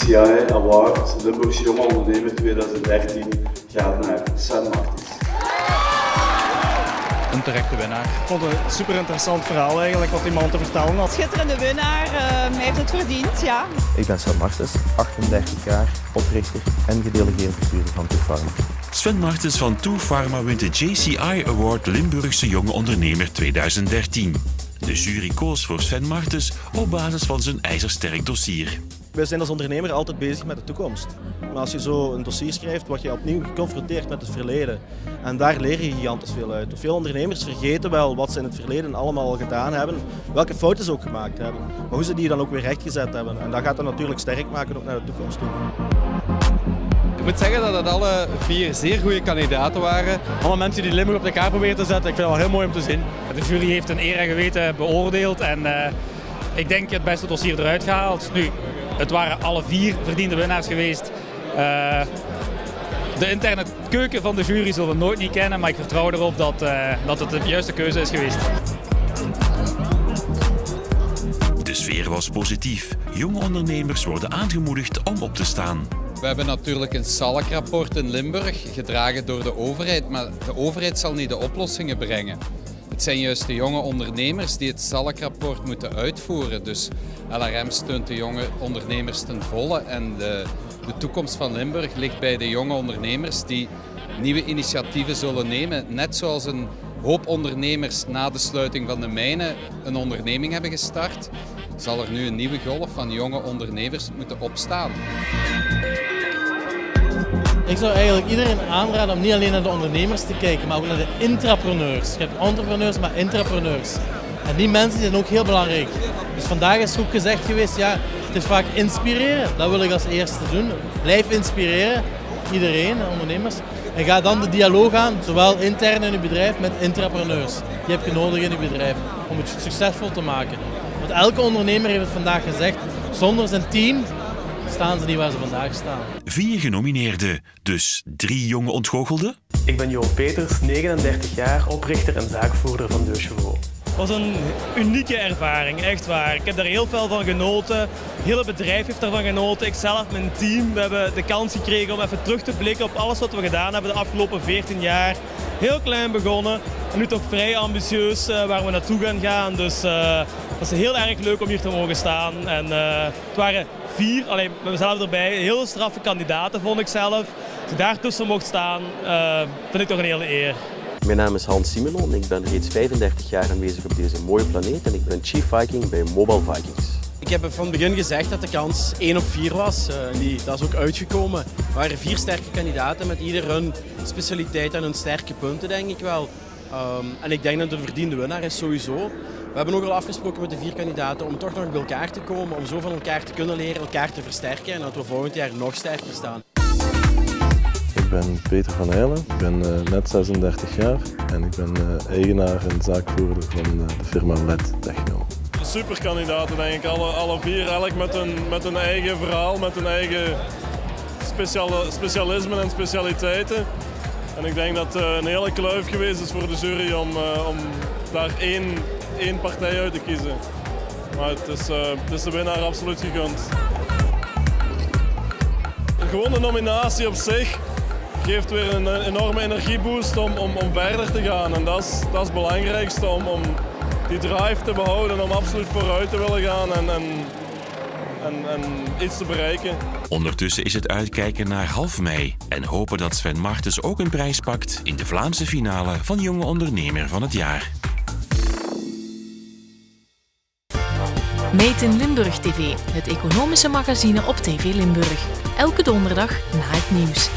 JCI Award Limburgse Jonge Ondernemer 2013 gaat naar Sven Martens. Een terechte winnaar. Ik vond het een super interessant verhaal eigenlijk wat die man te vertellen had. Schitterende winnaar, hij heeft het verdiend, ja. Ik ben Sven Martens, 38 jaar, oprichter en gedelegeerd bestuurder van Two Pharma. Sven Martens van Two Pharma wint de JCI Award Limburgse Jonge Ondernemer 2013. De jury koos voor Sven Martens op basis van zijn ijzersterk dossier. Wij zijn als ondernemer altijd bezig met de toekomst. Maar als je zo een dossier schrijft, word je opnieuw geconfronteerd met het verleden. En daar leer je gigantisch veel uit. Veel ondernemers vergeten wel wat ze in het verleden allemaal al gedaan hebben, welke fouten ze ook gemaakt hebben, maar hoe ze die dan ook weer rechtgezet hebben. En dat gaat dat natuurlijk sterk maken ook naar de toekomst toe. Ik moet zeggen dat het alle 4 zeer goede kandidaten waren. Alle mensen die Limburg op de kaart proberen te zetten, ik vind het wel heel mooi om te zien. De jury heeft een eer en geweten beoordeeld en ik denk het beste dossier eruit gehaald. Nu, het waren alle 4 verdiende winnaars geweest. De interne keuken van de jury zullen we nooit niet kennen, maar ik vertrouw erop dat het de juiste keuze is geweest. De sfeer was positief. Jonge ondernemers worden aangemoedigd om op te staan. We hebben natuurlijk een SALK-rapport in Limburg, gedragen door de overheid, maar de overheid zal niet de oplossingen brengen. Het zijn juist de jonge ondernemers die het SALK-rapport moeten uitvoeren. Dus LRM steunt de jonge ondernemers ten volle en de toekomst van Limburg ligt bij de jonge ondernemers die nieuwe initiatieven zullen nemen. Net zoals een hoop ondernemers na de sluiting van de mijnen een onderneming hebben gestart, zal er nu een nieuwe golf van jonge ondernemers moeten opstaan. Ik zou eigenlijk iedereen aanraden om niet alleen naar de ondernemers te kijken, maar ook naar de intrapreneurs. Je hebt entrepreneurs, maar intrapreneurs. En die mensen zijn ook heel belangrijk. Dus vandaag is ook gezegd geweest, ja, het is vaak inspireren. Dat wil ik als eerste doen. Blijf inspireren, iedereen, ondernemers. En ga dan de dialoog aan, zowel intern in je bedrijf met intrapreneurs. Die heb je nodig in je bedrijf om het succesvol te maken. Want elke ondernemer heeft het vandaag gezegd, zonder zijn team staan ze niet waar ze vandaag staan. 4 genomineerden, dus 3 jonge ontgoochelden. Ik ben Johan Peters, 39 jaar, oprichter en zaakvoerder van De Chevaux. Het was een unieke ervaring, echt waar. Ik heb daar heel veel van genoten. Het hele bedrijf heeft daarvan genoten. Ikzelf, mijn team, we hebben de kans gekregen om even terug te blikken op alles wat we gedaan hebben de afgelopen 14 jaar. Heel klein begonnen en nu toch vrij ambitieus waar we naartoe gaan. Dus het was heel erg leuk om hier te mogen staan. En het waren 4, alleen met mezelf erbij, heel straffe kandidaten vond ik zelf. Als ik daartussen mocht staan, vind ik toch een hele eer. Mijn naam is Hans Simenon en ik ben reeds 35 jaar aanwezig op deze mooie planeet en ik ben Chief Viking bij Mobile Vikings. Ik heb van het begin gezegd dat de kans 1 op 4 was. Dat is ook uitgekomen. Er waren 4 sterke kandidaten met ieder hun specialiteit en hun sterke punten, denk ik wel. En ik denk dat het een verdiende winnaar is, sowieso. We hebben ook al afgesproken met de 4 kandidaten om toch nog bij elkaar te komen, om zo van elkaar te kunnen leren, elkaar te versterken en dat we volgend jaar nog sterker staan. Ik ben Peter van Heijlen, ik ben net 36 jaar en ik ben eigenaar en zaakvoerder van de firma LED Techno. Superkandidaten denk ik, alle 4, elk met hun eigen verhaal, met hun eigen specialismen en specialiteiten. En ik denk dat het een hele kluif geweest is voor de jury om daar één partij uit te kiezen. Maar het is de winnaar absoluut gegund. Gewoon de nominatie op zich geeft weer een enorme energieboost om verder te gaan. En dat is het belangrijkste, om die drive te behouden, om absoluut vooruit te willen gaan en iets te bereiken. Ondertussen is het uitkijken naar half mei en hopen dat Sven Martens ook een prijs pakt in de Vlaamse finale van Jonge Ondernemer van het Jaar. Made in Limburg TV, het economische magazine op TV Limburg. Elke donderdag na het nieuws.